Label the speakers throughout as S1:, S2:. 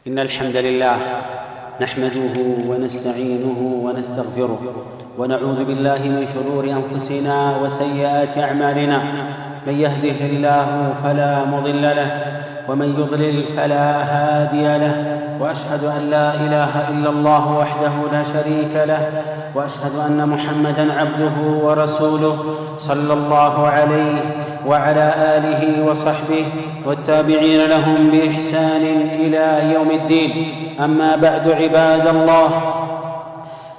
S1: إن الحمد لله نحمده ونستعينه ونستغفره ونعوذ بالله من شرور أنفسنا وسيئات أعمالنا. من يهده الله فلا مضل له ومن يضلل فلا هادي له، وأشهد أن لا إله إلا الله وحده لا شريك له، وأشهد أن محمدًا عبده ورسوله صلى الله عليه وعلى آله وصحبه والتابعين لهم بإحسان إلى يوم الدين. أما بعد، عباد الله،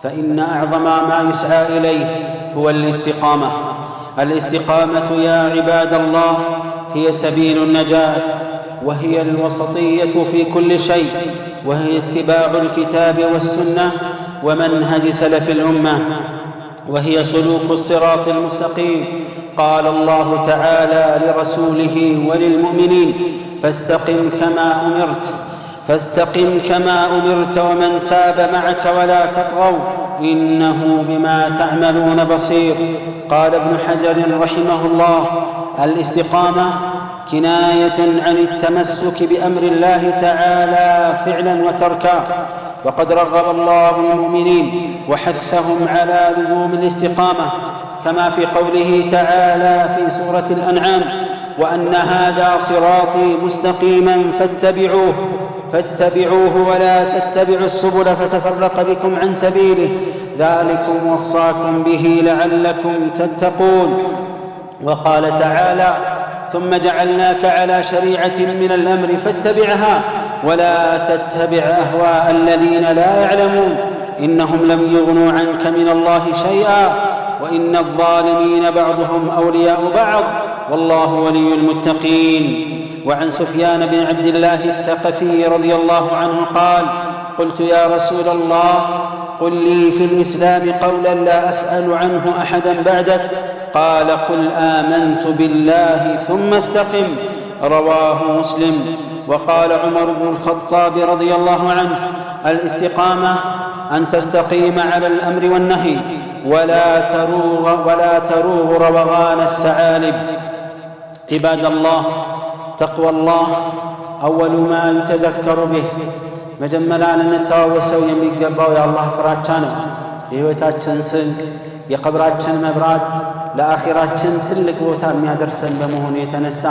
S1: فإن أعظم ما يسعى إليه هو الاستقامة. الاستقامة يا عباد الله هي سبيل النجاة، وهي الوسطية في كل شيء، وهي اتباع الكتاب والسنة ومنهج سلف الأمة، وهي سلوك الصراط المستقيم. قال الله تعالى لرسوله وللمؤمنين: فاستقم كما أمرت ومن تاب معك ولا تطغوا إنه بما تعملون بصير. قال ابن حجر رحمه الله: الاستقامة كناية عن التمسك بأمر الله تعالى فعلا وتركا، وقد رغب الله المؤمنين وحثهم على لزوم الاستقامة، كما في قوله تعالى في سورة الأنعام: وأن هذا صراطي مستقيما فاتبعوه ولا تتبعوا السبل فتفرق بكم عن سبيله ذلكم وصاكم به لعلكم تتقون. وقال تعالى: ثم جعلناك على شريعة من الأمر فاتبعها ولا تتبع أهواء الذين لا يعلمون إنهم لم يغنوا عنك من الله شيئا وإن الظالمين بعضهم أولياء بعض والله ولي المتقين. وعن سفيان بن عبد الله الثقفي رضي الله عنه قال: قلت يا رسول الله قل لي في الإسلام قولا لا أسأل عنه أحدا بعدك. قال: قل آمنت بالله ثم استقم. رواه مسلم. وقال عمر بن الخطاب رضي الله عنه: الاستقامة أن تستقيم على الأمر والنهي ولا تروغ روغان الثعالب. عباد الله، تقوى الله أول ما يتذكر به መጀመሪያ ልንተዋወሰው የሚገባው የአላህ ፍራቻ ነው። የሕይወታችን ስንቅ፣ የቀብራችን መብራት፣ ለአኺራችን ትልቅ ቦታ የሚያደርሰን በመሆኑ የተነሳ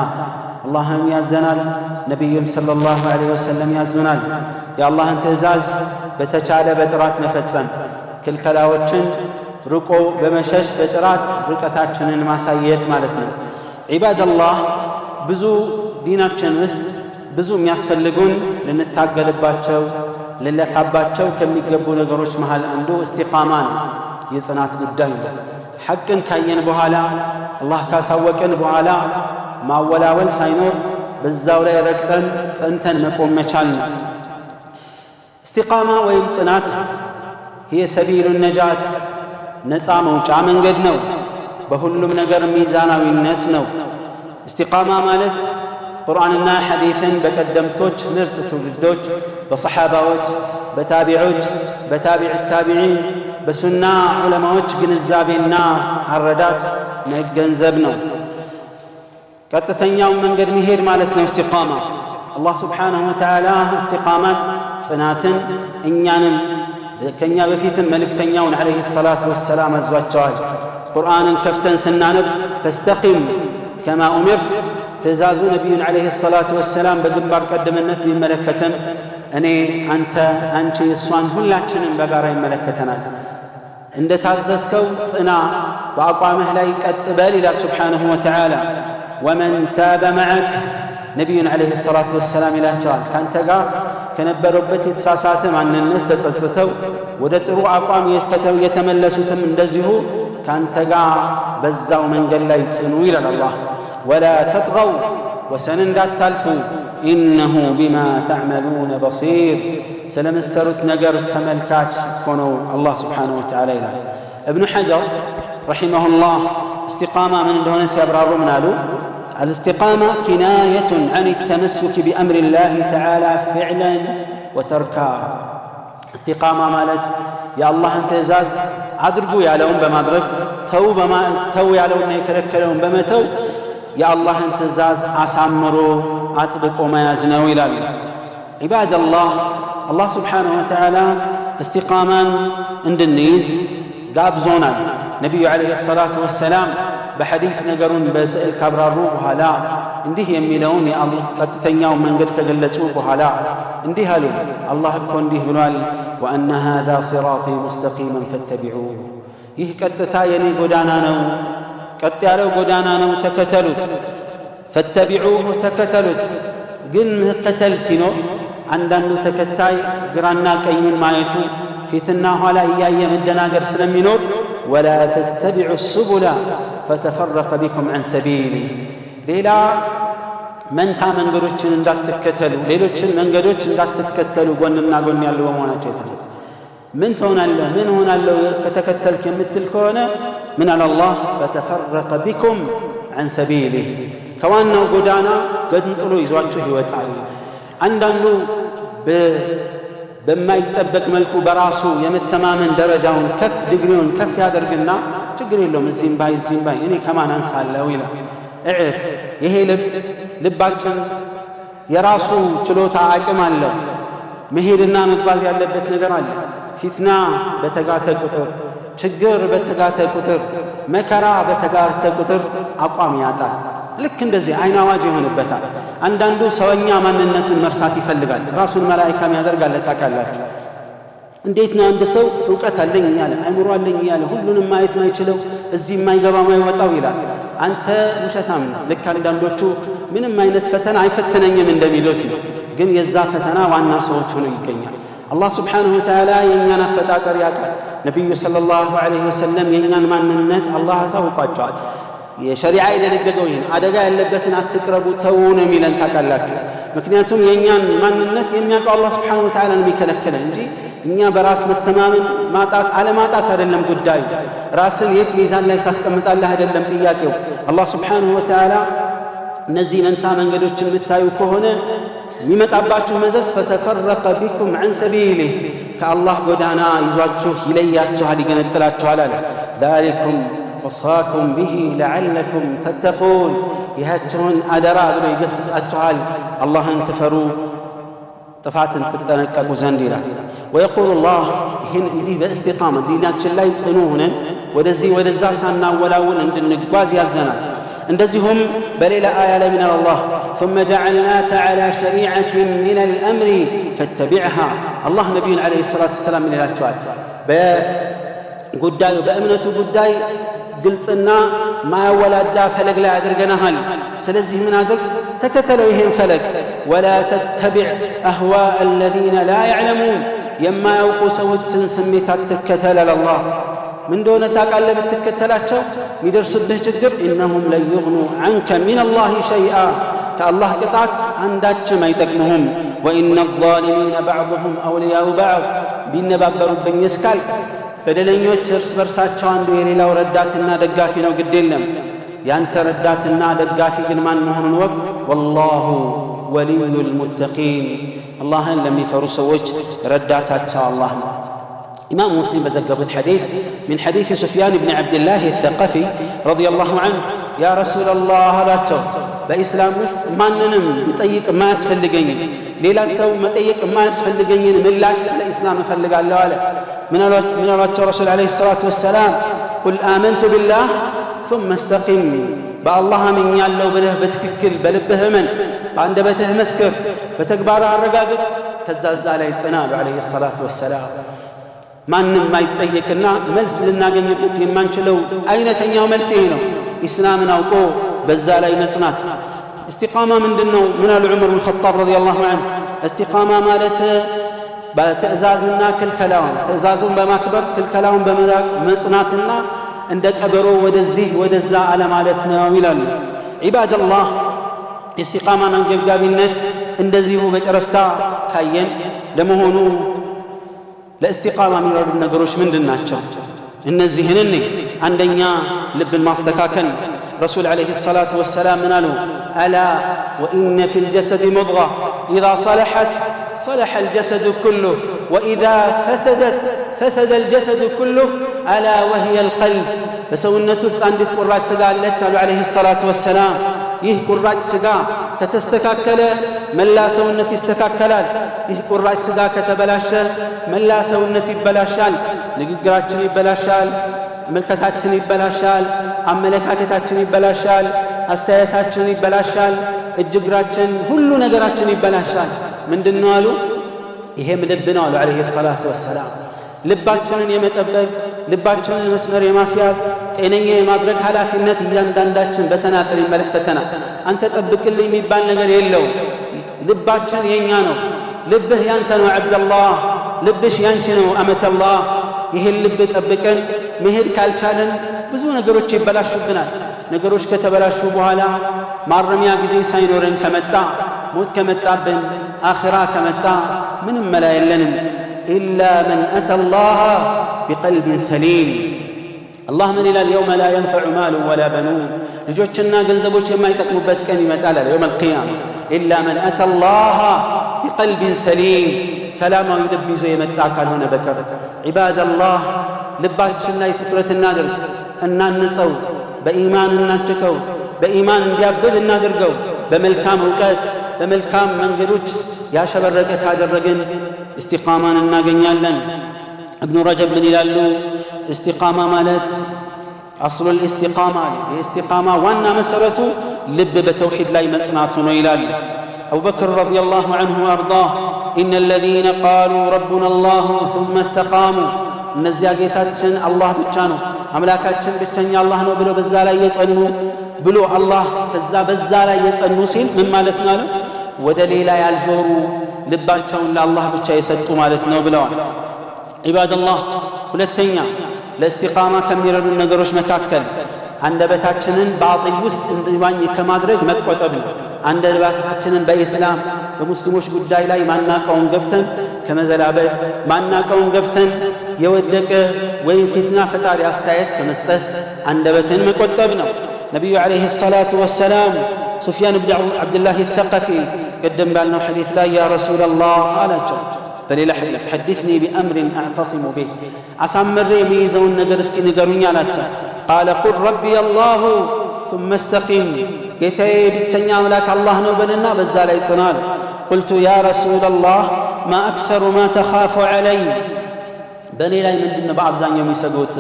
S1: አላህም ያዘናል፣ ነቢዩም ሰለላሁ ዐለይሂ ወሰለም ያዙናል። የአላህን ትእዛዝ በተቻለ በጥራት መፈጸም፣ ክልከላዎችን ርቆ በመሸሽ በጥራት ርቀታችንን ማሳየት ማለት ነው። ዒባደላህ፣ ብዙ ዲናችን ውስጥ ብዙ የሚያስፈልጉን ልንታገልባቸው ልንለፋባቸው ከሚገቡ ነገሮች መሃል አንዱ እስቲቃማ ነው። የጽናት ጉዳይ ነው። ሐቅን ካየን በኋላ አላህ ካሳወቀን በኋላ ማወላወል ሳይኖር በዛው ላይ ረግጠን ጸንተን መቆም መቻል ነው። እስቲቃማ ወይም ጽናት هي سبيل النجاة ነፃ መውጫ መንገድ ነው። በሁሉም ነገር ሚዛናዊነት ነው። እስቲቃማ ማለት ቁርአንና ሐዲስን በቀደምቶች ምርጥ ትውልዶች በሰሓባዎች፣ በታቢዖች፣ በታቢዕ ታቢዒን፣ በሱና ዑለማዎች ግንዛቤና አረዳድ መገንዘብ ነው። ቀጥተኛውን መንገድ መሄድ ማለት ነው እስቲቃማ። አላህ ስብሓንሁ ወተዓላ እስቲቃማን ጽናትን እኛንም ከእኛ በፊትም መልእክተኛውን ዓለይሂ ሰላቱ ወሰላም አዟቸዋል። ቁርአንን ከፍተን ስናነብ ፈስተቂም ከማ ኡሚርት ትእዛዙ ነቢዩን ዓለይሂ ሰላቱ ወሰላም በግንባር ቀደምነት ቢመለከትም እኔ፣ አንተ፣ አንቺ፣ እሷን ሁላችንም በጋራ ይመለከተናል። እንደ ታዘዝከው ጽና፣ በአቋምህ ላይ ቀጥ በል ይላል ስብሓንሁ ወተዓላ። ወመን ታበ መዐክ ነቢዩን ዓለይሂ ሰላቱ ወሰላም ይላቸዋል። ካንተ ጋር ከነበሩበት የተሳሳተ ማንነት ተጸጽተው ወደ ጥሩ አቋም የተመለሱትም እንደዚሁ ካንተ ጋር በዛው መንገድ ላይ ጽኑ ይላል አላህ። ወላ ተጥገው ወሰን እንዳታልፉ ኢነሁ ቢማ ተዕመሉነ በሲር ስለምትሰሩት ነገር ተመልካች ሆነው አላህ ስብሓንሁ ወተዓላ ይላል። እብኑ ሐጀር ረሒመሁላህ እስቲቃማ ምን እንደሆነ ሲያብራሩ ምን አሉ? الاستقامة كناية عن التمسك بأمر الله تعالى فعلا وتركا. استقامة مالت يا الله انت ازاز አድርጉ ያለውን በማድረግ ተው ያለውን የከለከለውን በመተው የአላህን ትእዛዝ አሳምሮ አጥብቆ መያዝ ነው ይላል። ዒባደላህ አላህ ስብሓንሁ ወተዓላ እስቲቃማን እንድንይዝ ጋብዞናል። ነቢዩ ዓለይሂ ሰላቱ ወሰላም በሐዲት ነገሩን በስዕል ካብራሩ በኋላ እንዲህ የሚለውን ቀጥተኛው መንገድ ከገለጹ በኋላ እንዲህ አሉ። አላህ እኮ እንዲህ ብሏል፣ ወአነ ሃዛ ሲራጢ ሙስተቂመን ፈተቢዑሁ፣ ይህ ቀጥታ የኔ ጎዳና ነው፣ ቀጥ ያለው ጎዳና ነው፣ ተከተሉት። ፈተቢዑሁ፣ ተከተሉት። ግን መከተል ሲኖር አንዳንዱ ተከታይ ግራና ቀኙን ማየቱ ፊትና ኋላ እያየ መደናገር ስለሚኖር ወላ ተተቢዑ ሱቡላ ፈተፈረቀ ቢኩም ዐን ሰቢሊህ፣ ሌላ መንታ መንገዶችን እንዳትከተሉ፣ ሌሎችን መንገዶች እንዳትከተሉ ጎንና ጎን ያሉ በመሆናቸው የተነሳ ምን ትሆናለህ? ምን ሆናለሁ ከተከተልክ የምትል ከሆነ ምን አለ አላህ? ፈተፈረቀ ቢኩም ዐን ሰቢሊህ፣ ከዋናው ጎዳና ገንጥሎ ይዟችሁ ይወጣል። አንዳንዱ በማይጠበቅ መልኩ በራሱ የመተማመን ደረጃውን ከፍ ዲግሪውን ከፍ ያደርግና ችግር የለውም እዚህም ባይ እኔ ከማን አንሳለሁ ይላል። እዕፍ፣ ይሄ ልባችን የራሱ ችሎታ አቅም አለው። መሄድና መጓዝ ያለበት ነገር አለ። ፊትና በተጋተ ቁጥር፣ ችግር በተጋተ ቁጥር፣ መከራ በተጋተ ቁጥር አቋም ያጣል። ልክ እንደዚህ አይን አዋጅ ይሆንበታል። አንዳንዱ ሰውኛ ማንነቱን መርሳት ይፈልጋል። ራሱን መላኢካም ያደርጋል። ታውቃላችሁ እንዴት ነው አንድ ሰው ዕውቀት አለኝ እያለ አእምሮ አለኝ እያለ ሁሉንም ማየት ማይችለው እዚህ የማይገባ ማይወጣው ይላል። አንተ ውሸታም ነው። ልክ አንዳንዶቹ ምንም አይነት ፈተና አይፈትነኝም እንደሚሉት ነው። ግን የዛ ፈተና ዋና ሰዎች ሆነው ይገኛል። አላህ ስብሓንሁ ወተዓላ የእኛን አፈጣጠር ያውቃል። ነቢዩ ሰለላሁ ዐለይሂ ወሰለም የእኛን ማንነት አላህ አሳውቋቸዋል። የሸሪዓ የደነገገው ይህን አደጋ ያለበትን አትቅረቡ ተዉ ነው የሚለን። ታውቃላችሁ ምክንያቱም የእኛን ማንነት የሚያውቀው አላህ ስብሓንሁ ወተዓላ ነው የሚከለክለን እንጂ እኛ በራስ መተማመን ማጣት አለማጣት አይደለም ጉዳዩ። ራስን የት ሚዛን ላይ ታስቀምጣለህ አይደለም ጥያቄው። አላህ ስብሓንሁ ወተዓላ እነዚህ መንታ መንገዶችን የምታዩ ከሆነ የሚመጣባችሁ መዘዝ ፈተፈረቀ ቢኩም ዐን ሰቢሊህ፣ ከአላህ ጎዳና ይዟችሁ ይለያችኋል፣ ይገነጥላችኋል አለ። ዛሊኩም ወሳኩም ቢሂ ለዓለኩም ተተቁን፣ ይሃቸውን አደራ ብሎ ይገስጻችኋል አላህን ትፈሩ ጥፋትን ትጠነቀቁ ዘንድ ይላል። ወየቁሉ ላህ፣ ይህን እንዲህ በእስቲቃማ ዲናችን ላይ ጽኑ ሆነን ወደዚህ ወደዛ ሳናወላውል እንድንጓዝ ያዘናል። እንደዚሁም በሌላ አያ ላይ ምን አላህ ثم جعلناك على شريعة من الأمر فاتبعها። አላህ ነቢዩን ዓለይሂ ሰላቱ ወሰላም ምን ይላቸዋል? በጉዳዩ በእምነቱ ጉዳይ ግልጽና ማያወላዳ ፈለግ ላይ አድርገናሃል። ስለዚህ ምን አድርግ? ተከተለው ይሄን ፈለግ። ወላ ተተቢዕ አህዋء الذين لا يعلمون፣ የማያውቁ ሰዎችን ስሜት አትከተል አለ አላህ። ምን እንደሆነ ታውቃለህ? ብትከተላቸው የሚደርስብህ ችግር ኢነሁም ለን ዩግኑ ዐንከ ሚን አላህ ሸይአ፣ ከአላህ ቅጣት አንዳችም አይጠቅሙሁም። ወኢነ ዛሊሚነ ባዕዱሁም አውልያኡ ባዕድ፣ ቢነባበሩብኝ እስካልክ በደለኞች እርስ በርሳቸው አንዱ የሌላው ረዳትና ደጋፊ ነው። ግድ የለም ያንተ ረዳትና ደጋፊ ግን ማን መሆኑን ወቅ። ወላሁ ወልዩል ሙተቂን፣ አላህን ለሚፈሩ ሰዎች ረዳታቸው አላህ ነው። ኢማም ሙስሊም በዘገቡት ሐዲስ ሚን ሐዲስ ሱፍያን ብን ዓብድላህ አልሰቀፊ ረዲየላሁ ዐንሁ ያ ረሱለላህ አላቸው፣ በኢስላም ውስጥ ማንንም ልጠይቅ የማያስፈልገኝን ሌላን ሰው መጠየቅ የማያስፈልገኝን ምላሽ ስለ ኢስላም እፈልጋለሁ አለ። ምን አሏቸው ረሱል ዓለይሂ ሰላቱ ወሰላም? ቁል አመንቱ ቢላህ ثم استقم፣ በአላህ አምኛለሁ ብለህ በትክክል በልብህ እመን፣ በአንደበትህ መስክር፣ በተግባር አረጋግጥ፣ ከዛ እዛ ላይ ጽና አሉ ዓለይሂ ሰላቱ ወሰላም። ማንም ማይጠየቅና መልስ ልናገኝበት የማንችለው አይነተኛው መልስ ይሄ ነው፣ ኢስላምን አውቆ በዛ ላይ መጽናት። እስቲቃማ ምንድን ነው? ምን አሉ ዑመር ብን ኸጣብ ረዲየላሁ ዐንሁ? እስቲቃማ ማለት በትእዛዝና ክልከላውን፣ ትእዛዙን በማክበር ክልከላውን በመራቅ መጽናትና እንደ ቀበሮ ወደዚህ ወደዛ አለ ማለት ነው ይላሉ። ዒባደላህ የእስቲቃማን አንገብጋቢነት እንደዚሁ በጨረፍታ ካየን ለመሆኑ ለእስቲቃማ የሚረዱ ነገሮች ምንድን ናቸው? እነዚህን እኔ አንደኛ ልብን ማስተካከል። ረሱል ዓለይሂ ሰላቱ ወሰላም ምን አሉ? አላ ወኢነ ፊል ጀሰድ ሙድጋ ኢዛ ሰለሐት ሰለሐ አልጀሰዱ ኩሉህ ወኢዛ ፈሰደት ፈሰደ አልጀሰዱ ኩሉህ አላ ወሂየ አልቀልብ። በሰውነት ውስጥ አንዲት ቁራጭ ሥጋ አለች አሉ ዓለይሂ ሰላቱ ወሰላም። ይህ ቁራጭ ሥጋ ከተስተካከለ መላ ሰውነት ይስተካከላል። ይህ ቁራጭ ስጋ ከተበላሸ መላ ሰውነት ይበላሻል። ንግግራችን ይበላሻል፣ መልከታችን ይበላሻል፣ አመለካከታችን ይበላሻል፣ አስተያየታችን ይበላሻል፣ እጅግራችን ሁሉ ነገራችን ይበላሻል። ምንድነው አሉ? ይሄም ልብ ነው አሉ አለይሂ ሰላቱ ወሰላም። ልባችንን የመጠበቅ ልባችንን መስመር የማስያዝ ጤነኛ የማድረግ ኃላፊነት እያንዳንዳችን በተናጠል ይመለከተናል። አንተ ጠብቅልኝ የሚባል ነገር የለውም። ልባችን የኛ ነው። ልብህ ያንተ ነው አብደላህ፣ ልብሽ ያንቺ ነው አመተላህ። ይሄን ልብ ጠብቀን መሄድ ካልቻለን ብዙ ነገሮች ይበላሹብናል። ነገሮች ከተበላሹ በኋላ ማረሚያ ጊዜ ሳይኖረን ከመጣ ሞት ከመጣብን አኺራ ከመጣ ምንም መላ የለንም። ኢላ መን አተላህ ቢቀልቢን ሰሊም። አላህ ምን ይላል? የውመ ላ የንፈዑ ማሉ ወላ በኑን፣ ልጆችና ገንዘቦች የማይጠቅሙበት ቀን ይመጣል አለ የውመል ቂያማ። ኢላ መን አተላህ ቢቀልቢን ሰሊም፣ ሰላማዊ ልብ ይዞ የመጣ ካልሆነ በቀር። ዒባደላህ ልባችን ላይ ትኩረት እናድርግ፣ እናንጸው፣ በኢማን እናጭቀው፣ በኢማን እንዲያብብ እናድርገው። በመልካም እውቀት በመልካም መንገዶች ያሸበረቀ ካደረግን እስቲቃማን እናገኛለን። እብኑ ረጀብ ምን ይላሉ? እስቲቃማ ማለት አስሉ ልእስቲቃማ፣ የእስቲቃማ ዋና መሰረቱ ልብ በተውሒድ ላይ መጽናቱ ነው ይላሉ። አቡበክር ረዲየላሁ ዐንሁ ወአርዳህ ኢነ አለዚነ ቃሉ ረቡና አላሁ ሱመ እስተቃሙ፣ እነዚያ ጌታችን አላህ ብቻ ነው አምላካችን ብቸኛ አላህ ነው ብለው በዛ ላይ የጸኑ ብሎ አላህ ከዛ በዛ ላይ የጸኑ ሲል ምን ማለት ነው? ወደ ሌላ ያልዞሩ ልባቸውን ለአላህ ብቻ የሰጡ ማለት ነው ብለዋል። ዒባደላህ ሁለተኛ ለእስቲቃማ ከሚረዱ ነገሮች መካከል አንደበታችንን ባጢል ውስጥ እንዲዋኝ ከማድረግ መቆጠብ ነው። አንደበታችንን በኢስላም በሙስሊሞች ጉዳይ ላይ ማናቀውን ገብተን ከመዘላበል፣ ማናቀውን ገብተን የወደቀ ወይም ፊትና ፈጣሪ አስተያየት ከመስጠት አንደበትን መቆጠብ ነው። ነቢዩ ዓለይሂ ሰላቱ ወሰላም ሱፊያን ብን ዓብድላህ ተቀፊ ቅድም ባልነው ሐዲት ላይ ያ ረሱለላህ አላቸው፣ በሌላ ሐዲትኒ ቢአምሪን አዕተሲሙ ቢህ፣ አሳምሬ የሚይዘውን ነገር እስቲ ንገሩኝ አላቸው። ቃለ ቁል ረቢየ አላሁ ሱመ እስተቂም፣ ጌታዬ ብቸኛ አምላክ አላህ ነው በልና በዛ ላይ ጽናል። ቁልቱ ያ ረሱለላህ ማ አክተሩ ማ ተኻፉ ዐለይ፣ በእኔ ላይ ምንድን ነው በአብዛኛው የሚሰጉት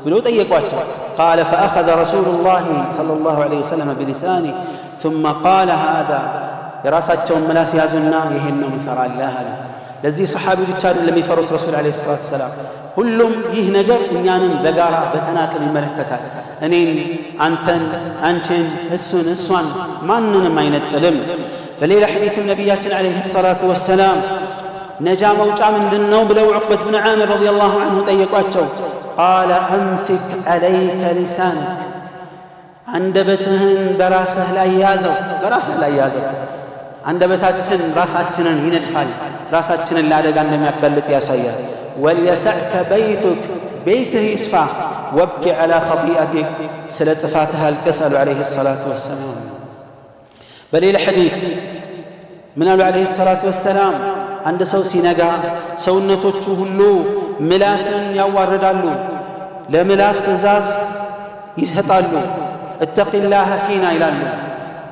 S1: ብለው ጠየቋቸው። ቃለ ፈአኸዘ ረሱሉላህ ሰለላሁ ዐለይሂ ወሰለም ቢሊሳኒህ ثم قال هذا፣ የራሳቸውን ምላስ ያዙና ይሄን ነው ምፈራለህ አለ። ለዚህ ሰሓቢ ብቻ አይደለም የሚፈሩት ረሱል ዓለይሂ ሰላቱ ወሰላም፣ ሁሉም ይህ ነገር እኛንም በጋራ በተናጥል ይመለከታል። እኔን፣ አንተን፣ አንቺን፣ እሱን፣ እሷን ማንንም አይነጥልም። በሌላ ሐዲስም ነቢያችን ዓለይሂ ሰላቱ ወሰላም ነጃ መውጫ ምንድን ነው ብለው ዑቅበት ብን ዓሚር ረዲየላሁ ዐንሁ ጠየቋቸው። ቃለ አምሲክ ዐለይከ ሊሳንክ፣ አንደበትህን በራስህ ላይ ያዘው፣ በራስህ ላይ ያዘው። አንደበታችን ራሳችንን ይነድፋል፣ ራሳችንን ለአደጋ እንደሚያጋልጥ ያሳያል። ወልየሰዕከ በይቱክ፣ ቤትህ ይስፋ። ወብኪ ዐላ ኸጢአቲክ፣ ስለ ጥፋትህ አልቅስ አሉ ዓለይሂ ሰላቱ ወሰላም። በሌላ ሐዲስ ምን አሉ ዓለይሂ ሰላቱ ወሰላም? አንድ ሰው ሲነጋ ሰውነቶቹ ሁሉ ምላስን ያዋርዳሉ፣ ለምላስ ትእዛዝ ይሰጣሉ። እተቂላህ ፊና ይላሉ።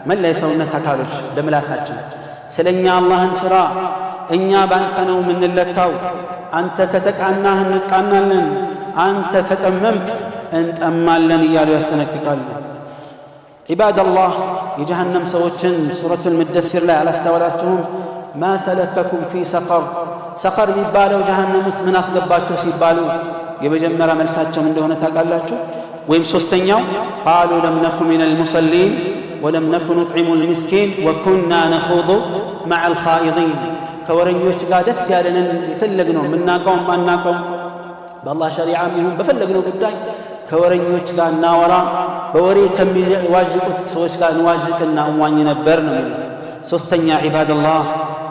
S1: መላ የሰውነት አካሎች ለምላሳችን ስለ እኛ አላህን ፍራ፣ እኛ በአንተ ነው የምንለካው፣ አንተ ከተቃናህ እንቃናለን፣ አንተ ከጠመምክ እንጠማለን እያሉ ያስጠነቅቃሉ። ዒባደላህ የጀሃነም ሰዎችን ሱረቱል ሙደሲር ላይ አላስተዋላችሁም? ማ ሰለከኩም ፊ ሰቀር፣ ሰቀር የሚባለው ጀሃነም ውስጥ ምን አስገባችሁ ሲባሉ የመጀመሪያ መልሳቸውም እንደሆነ ታውቃላችሁ? ወይም ሶስተኛው ቃሉ ለም ነኩ ሚነል ሙሰሊን ወለም ነኩ ኑጥዒሙ ልሚስኪን ወኩና ነኹዱ መዐል ኻኢዲን፣ ከወረኞች ጋር ደስ ያለንን የፈለግነው የምናውቀውም ማናውቀውም በአላህ ሸሪዓም ይሁን በፈለግነው ጉዳይ ከወረኞች ጋር እናወራ፣ በወሬ ከሚዋዥቁት ሰዎች ጋር እንዋዥቅና እንዋኝ ነበር ነው የሚሉት። ሶስተኛ ዒባደላህ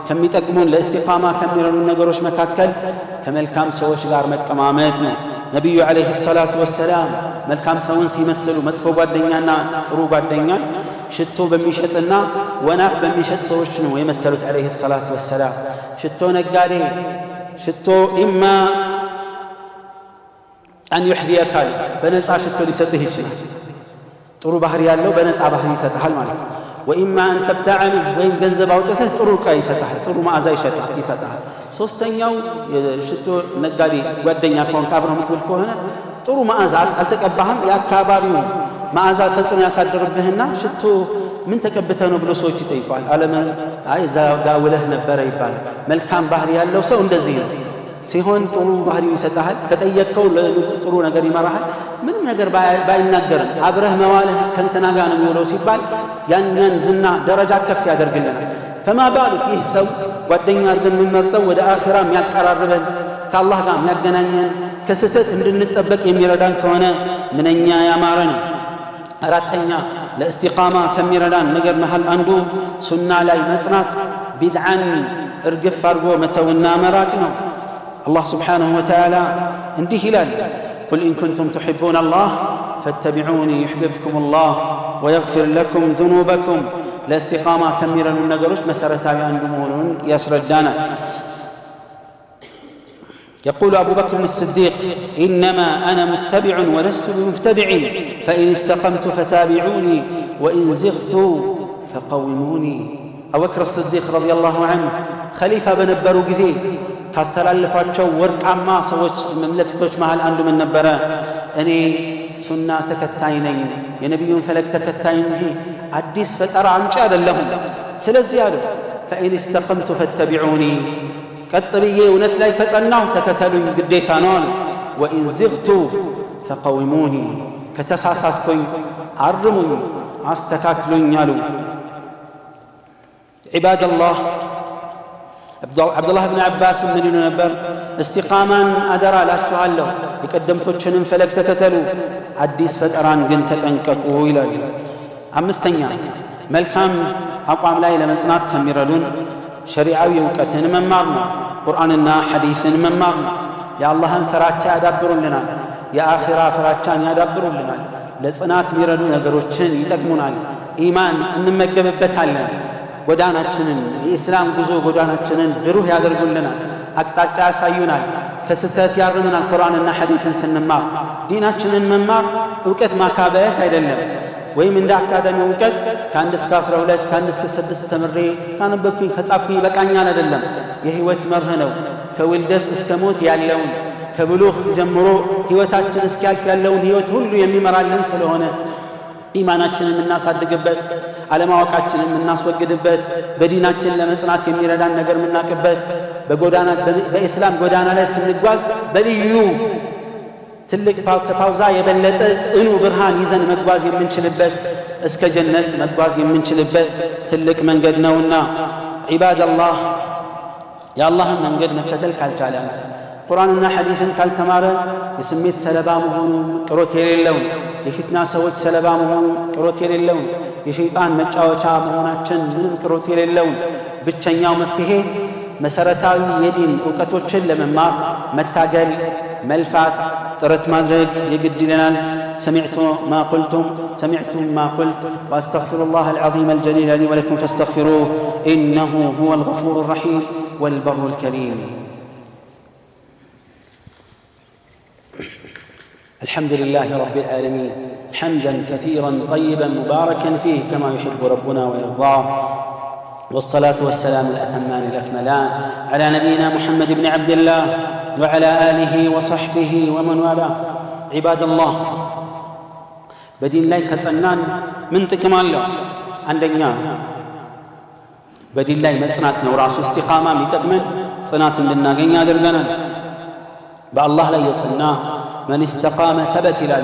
S1: ከሚጠቅሙን ለእስቲቃማ ከሚረዱን ነገሮች መካከል ከመልካም ሰዎች ጋር መቀማመጥ ነው። ነቢዩ ዓለይሂ ሰላቱ ወሰላም መልካም ሰውን ሲመስሉ መጥፎ ጓደኛና ጥሩ ጓደኛ ሽቶ በሚሸጥና ወናፍ በሚሸጥ ሰዎች ነው የመሰሉት ዓለይሂ ሰላቱ ወሰላም። ሽቶ ነጋዴ ሽቶ ኢማ አን ዩሕዚየካ፣ በነፃ ሽቶ ሊሰጥህ ይችላል። ጥሩ ባህሪ ያለው በነፃ ባህሪ ይሰጥሃል ማለት ነው። وإما أن تبتاع منه وإن جنزب أوتته طرو كاي ستحل طرو ما أزاي يستحل ሶስተኛው ሽቶ ነጋዴ ጓደኛ ከሆንክ አብረህ የምትውል ከሆነ ጥሩ መዓዛ አልተቀባህም የአካባቢው መዓዛ ተጽዕኖ ያሳድርብህና ሽቶ ምን ተቀብተህ ነው ብሎ ሰዎች ይጠይቃል ዓለምን አይ ዛውለህ ነበር ይባላል መልካም ባህሪ ያለው ሰው እንደዚህ ነው ሲሆን ጥሩ ባህሪ ይሰጣል ከጠየቀው ጥሩ ነገር ይመራሃል ምንም ነገር ባይናገርም አብረህ መዋልህ ከንተና ጋር ነው የሚውለው ሲባል ያንን ዝና ደረጃ ከፍ ያደርግልናል فما بالك يحسب ጓደኛ አድርገን የምንመርጠው ወደ አኺራ የሚያቀራርበን ከአላህ ጋር የሚያገናኘን ከስተት እንድንጠበቅ የሚረዳን ከሆነ ምንኛ ያማረ ነው አራተኛ ለእስቲቃማ ከሚረዳን ነገር መሃል አንዱ ሱና ላይ መጽናት ቢድዓን እርግፍ አድርጎ መተውና መራቅ ነው አላህ ስብሓንሁ ወተዓላ እንዲህ ይላል قل إن كنتم تحبون الله فاتبعوني يحببكم الله ويغفر لكم ذنوبكم لاستقامة كميرا من نقروش مسارة عن دمون يسردانا يقول أبو بكر الصديق إنما أنا متبع ولست بمبتدع فإن استقمت فتابعوني وإن زغت فقوموني أبو بكر الصديق رضي الله عنه خليفة بنبرو جزيز كسر ألفاتشو ورق عما سوش مملكتوش مع الأندو من نبرا أني سنة تكتاينين ينبيون فلك تكتاين هي አዲስ ፈጠራ አንጭ አይደለሁም ስለዚህ አሉ فإن استقمت فاتبعوني ቀጥብዬ እውነት ላይ ከጸናሁ ተከተሉኝ ግዴታ ነው وإن زغت فقوموني ከተሳሳትኩኝ አርሙኝ አስተካክሉኝ አሉ عباد الله عبد الله بن عباس من ይሉ ነበር استقامان አደራ ላችኋለሁ የቀደምቶችንም ፈለግ ተከተሉ አዲስ ፈጠራን ግን ተጠንቀቁ ይላል አምስተኛ መልካም አቋም ላይ ለመጽናት ከሚረዱን ሸሪዓዊ ዕውቀትን መማር ነው ቁርአንና ሐዲስን መማር ነው የአላህን ፍራቻ ያዳብሩልናል የአኺራ ፍራቻን ያዳብሩልናል ለጽናት የሚረዱ ነገሮችን ይጠቅሙናል ኢማን እንመገብበታለን ጎዳናችንን የእስላም ጉዞ ጎዳናችንን ብሩህ ያደርጉልናል አቅጣጫ ያሳዩናል ከስተት ያርሙናል ቁርአንና ሐዲስን ስንማር ዲናችንን መማር ዕውቀት ማካበት አይደለም ወይም እንደ አካዳሚ ዕውቀት ከ1 እስከ 12 ከ1 እስከ 6 ተምሬ ካነበብኩኝ ከጻፍኩኝ በቃኛል አይደለም የህይወት መርህ ነው ከውልደት እስከ ሞት ያለውን ከብሉግ ጀምሮ ህይወታችን እስኪያልፍ ያለውን ህይወት ሁሉ የሚመራልን ስለሆነ ኢማናችንን እናሳድግበት አለማወቃችንን እናስወግድበት በዲናችን ለመጽናት የሚረዳን ነገር ምናቀበት በጎዳና በእስላም ጎዳና ላይ ስንጓዝ በልዩ ትልቅ ከፓውዛ የበለጠ ጽኑ ብርሃን ይዘን መጓዝ የምንችልበት እስከ ጀነት መጓዝ የምንችልበት ትልቅ መንገድ ነውና ዒባደላህ የአላህን መንገድ መከተል ካልቻለ ቁርአንና ሐዲስን ካልተማረ የስሜት ሰለባ መሆኑ ቅሮት የሌለው የፊትና ሰዎች ሰለባ መሆኑ ቅሮት የሌለው የሸይጣን መጫወቻ መሆናችን ምንም ቅሮት የሌለው ብቸኛው መፍትሄ መሰረታዊ የዲን ዕውቀቶችን ለመማር መታገል መልፋት ጥረት ማድረግ የግድ ይለናል سمعتم ما قلت واستغفر الله العظيم الجليل لي ولكم فاستغفروه انه هو الغفور الرحيم والبر الكريم الحمد لله رب العالمين حمدا كثيرا طيبا مباركا فيه كما يحب ربنا ويرضاه والصلاة والسلام الأتمان الأكملان على نبينا محمد بن عبد الله وعلى آله وصحبه ومن والاه عباد الله بدين الله كتنان من تكمال له عندنا بدين الله مصنات وراس استقامة متقمن صنات لنا غنيا درغنا بالله لا يصنا من استقام ثبت الى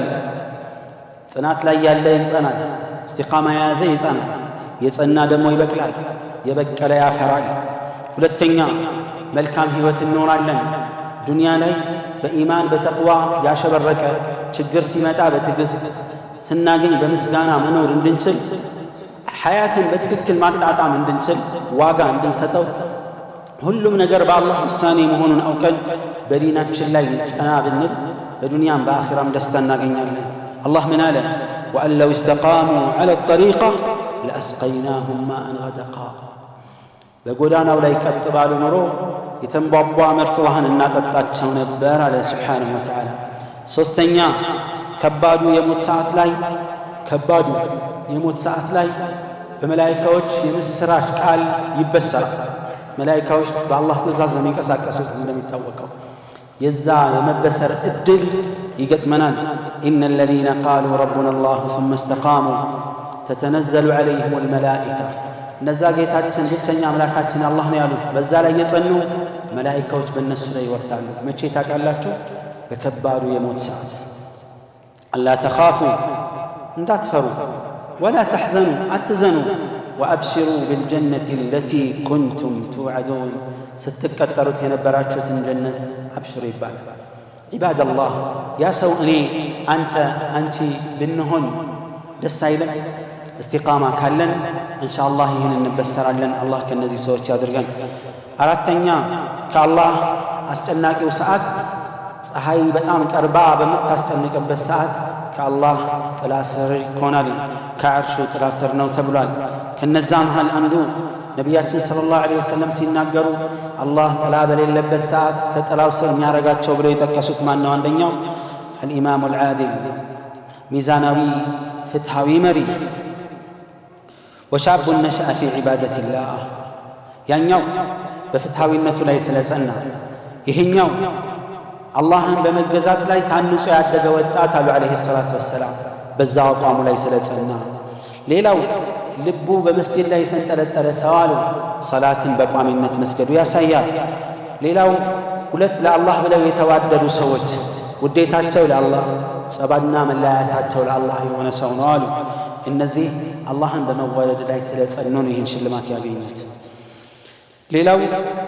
S1: صنات لا ያለ ይጸናል استقامة يا زي ይጸናል የጸና ደግሞ ይበቅላል የበቀለ ያፈራል ሁለተኛ መልካም ህይወት እንኖራለን ዱንያ ላይ በኢማን በተቅዋ ያሸበረቀ ችግር ሲመጣ በትግስት ስናገኝ በምስጋና መኖር እንድንችል ሐያትን በትክክል ማጣጣም እንድንችል ዋጋ እንድንሰጠው ሁሉም ነገር በአላህ ውሳኔ መሆኑን አውቀን በዲናችን ላይ ጸና ብንል በዱንያም በአኺራም ደስታ እናገኛለን አላህ ምን አለ وأن لو استقاموا على الطريقة لأسقيناهم ماء غدقا በጎዳናው ላይ ቀጥ ባሉ ኖሮ የተንቧቧ ምርጥ ውሃን እናጠጣቸው ነበር አለ ሱብሓነሁ ወተዓላ ሶስተኛ ከባዱ የሞት ሰዓት ላይ በመላእክቶች የምስራች ቃል ይበሰራል። መላእክቶች በአላህ ትእዛዝ ነው የሚንቀሳቀሱት እንደሚታወቀው የዛ የመበሰር እድል ይገጥመናል። إن الذين قالوا ربنا الله ثم استقاموا تتنزل عليهم الملائكة እነዛ ጌታችን ብቸኛ አምላካችን አላህ ነው ያሉት በዛ ላይ የጸኑ መላእክቶች በእነሱ ላይ ይወርዳሉ። መቼ ታውቃላችሁ? በከባዱ የሞት ሰዓት። አላ ተኻፉ እንዳትፈሩ፣ ወላ ተሕዘኑ አትዘኑ፣ ወአብሽሩ ቢልጀነቲ አለቲ ኩንቱም ቱዕዱን ስትቀጠሩት የነበራችሁትን ጀነት አብሽሩ ይባላል። ዒባደላህ ያ ሰው እኔ አንተ አንቺ ብንሆን ደስ አይለን? እስቲቃማ ካለን ኢንሻአላህ ይህን እንበሰራለን። አላህ ከነዚህ ሰዎች ያድርገን። አራተኛ ከአላህ አስጨናቂው ሰዓት ፀሐይ በጣም ቀርባ በምታስጨንቅበት ሰዓት ከአላህ ጥላ ስር ይሆናል። ከዓርሹ ጥላ ስር ነው ተብሏል። ከነዛ መሃል አንዱ ነቢያችን ሰለላሁ ዐለይሂ ወሰለም ሲናገሩ አላህ ጥላ በሌለበት ሰዓት ከጥላው ስር የሚያረጋቸው ብለው የጠቀሱት ማን ነው? አንደኛው አልኢማሙ አልዓዲል ሚዛናዊ ፍትሃዊ መሪ ወሻቡ ነሸአ ፊ ዒባደቲላህ ያኛው በፍትሃዊነቱ ላይ ስለጸና ይሄኛው አላህን በመገዛት ላይ ታንጾ ያደገ ወጣት አሉ ዐለይሂ ሰላቱ ወሰላም በዛ አቋሙ ላይ ስለጸና። ሌላው ልቡ በመስጂድ ላይ የተንጠለጠለ ሰው አሉ ሰላትን በቋሚነት መስገዱ ያሳያል። ሌላው ሁለት ለአላህ ብለው የተዋደዱ ሰዎች ውዴታቸው ለአላህ ጸባና መለያየታቸው ለአላህ የሆነ ሰው ነው አሉ። እነዚህ አላህን በመዋደድ ላይ ስለጸኑ ነው ይህን ሽልማት ያገኙት። ሌላው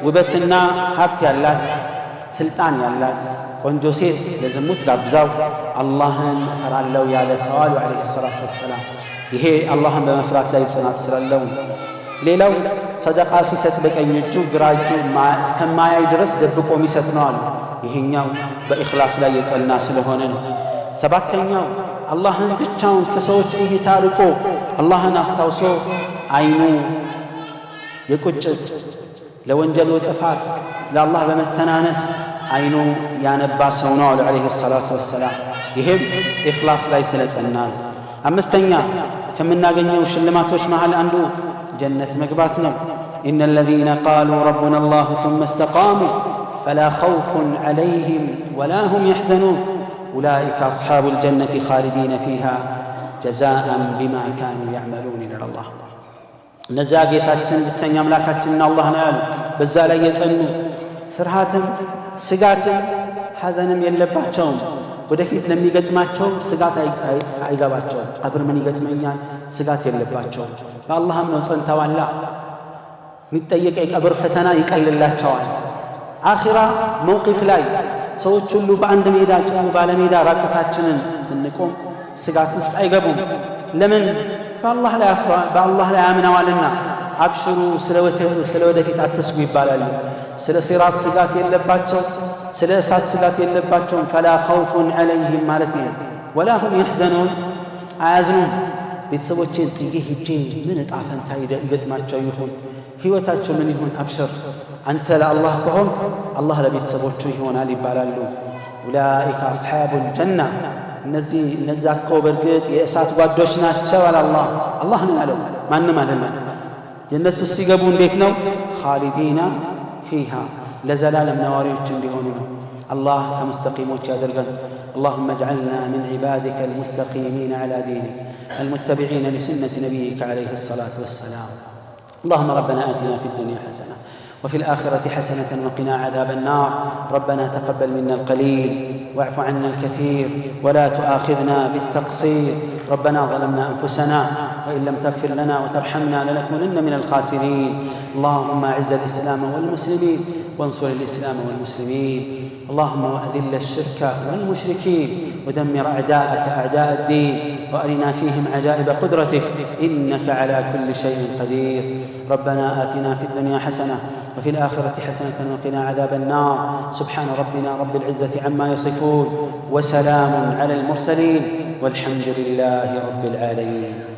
S1: ውበትና ሀብት ያላት ስልጣን ያላት ቆንጆ ሴት ለዝሙት ጋብዛው አላህን እፈራለሁ ያለ ሰው አሉ ዐለይሂ ሰላቱ ወሰላም ይሄ አላህን በመፍራት ላይ ጽናት ስላለው። ሌላው ሰደቃ ሲሰጥ በቀኝ እጁ ግራ እጁ እስከማያይ ድረስ ደብቆ የሚሰጥ ነው አሉ። ይሄኛው በኢኽላስ ላይ የጸና ስለሆነ ነው። ሰባተኛው አላህን ብቻውን ከሰዎች እይታ ርቆ አላህን አስታውሶ አይኑ የቁጭት ለወንጀሉ ጥፋት ለአላህ በመተናነስ አይኑ ያነባ ሰው ነው አሉ ዐለይሂ ሰላቱ ወሰላም። ይሄም ኢኽላስ ላይ ስለጸና ነው። አምስተኛ ከምናገኘው ሽልማቶች መሃል አንዱ ጀነት መግባት ነው። ኢነ الذين قالوا ربنا الله ثم استقاموا فلا خوف عليهم ولا هم يحزنون أولئك أصحاب الجنة خالدين فيها جزاء بما كانوا يعملون إلى الله እነዚያ ጌታችን ብቸኛ አምላካችንና አላህ ነው ያሉ በዛ ላይ የጸኑ ፍርሃትም ስጋትም ሐዘንም የለባቸውም። ወደፊት ለሚገጥማቸው ስጋት አይገባቸውም። ቀብር ምን ይገጥመኛል ስጋት የለባቸውም። በአላህም ነው ጸንተዋላ። የሚጠየቅ የቀብር ፈተና ይቀልላቸዋል። አኺራ መውቂፍ ላይ ሰዎች ሁሉ በአንድ ሜዳ ጭው ባለ ሜዳ ራቁታችንን ስንቆም ስጋት ውስጥ አይገቡም። ለምን? በአላህ ላይ አምነዋልና። አብሽሩ ስለ ወደፊት አትስጉ ይባላሉ። ስለ ሲራጥ ስጋት የለባቸው፣ ስለ እሳት ስጋት የለባቸውም። ፈላ ኸውፉን ዐለይሂም ማለት ነው። ወላ ሁም የሕዘኑን አያዝኑም። ቤተሰቦቼን ጥዬ ሂጄ ምን ዕጣ ፈንታ ይገጥማቸው ይሆን? ሕይወታቸው ምን ይሆን? አብሽር አንተ ለአላህ ከሆንክ አላህ ለቤተሰቦቹ ይሆናል ይባላሉ። ኡላኢከ አስሓቡል ጀና እነዛ እኮ በእርግጥ የእሳት ጓዶች ናቸው አለ አላህ ነው ያለው፣ ማንም አይደለም። ጀነት ውስጥ ሲገቡ እንዴት ነው? ኻሊዲና ፊሃ ለዘላለም ነዋሪዎች እንዲሆኑ ነው። الله كمستقيموች ያደርገን። اللهم اجعلنا من عبادك المستقيمين على دينك المتبعين لسنة نبيك عليه الصلاة والسلام. اللهم ربنا آتنا في الدنيا حسنة وفي الآخرة حسنة وقنا عذاب النار. ربنا تقبل منا القليل واعف عنا الكثير ولا تؤاخذنا بالتقصير. ربنا ظلمنا أنفسنا وإن لم تغفر لنا وترحمنا لنكونن من الخاسرين. اللهم أعز الإسلام والمسلمين وانصر الإسلام والمسلمين. اللهم وأذل الشرك والمشركين ودمر أعداءك أعداء الدين وأرنا فيهم عجائب قدرتك إنك على كل شيء قدير. ربنا آتنا في الدنيا حسنة وفي الآخرة حسنة وقنا عذاب النار. سبحان ربنا رب العزة عما يصفون وسلام على المرسلين والحمد لله رب العالمين.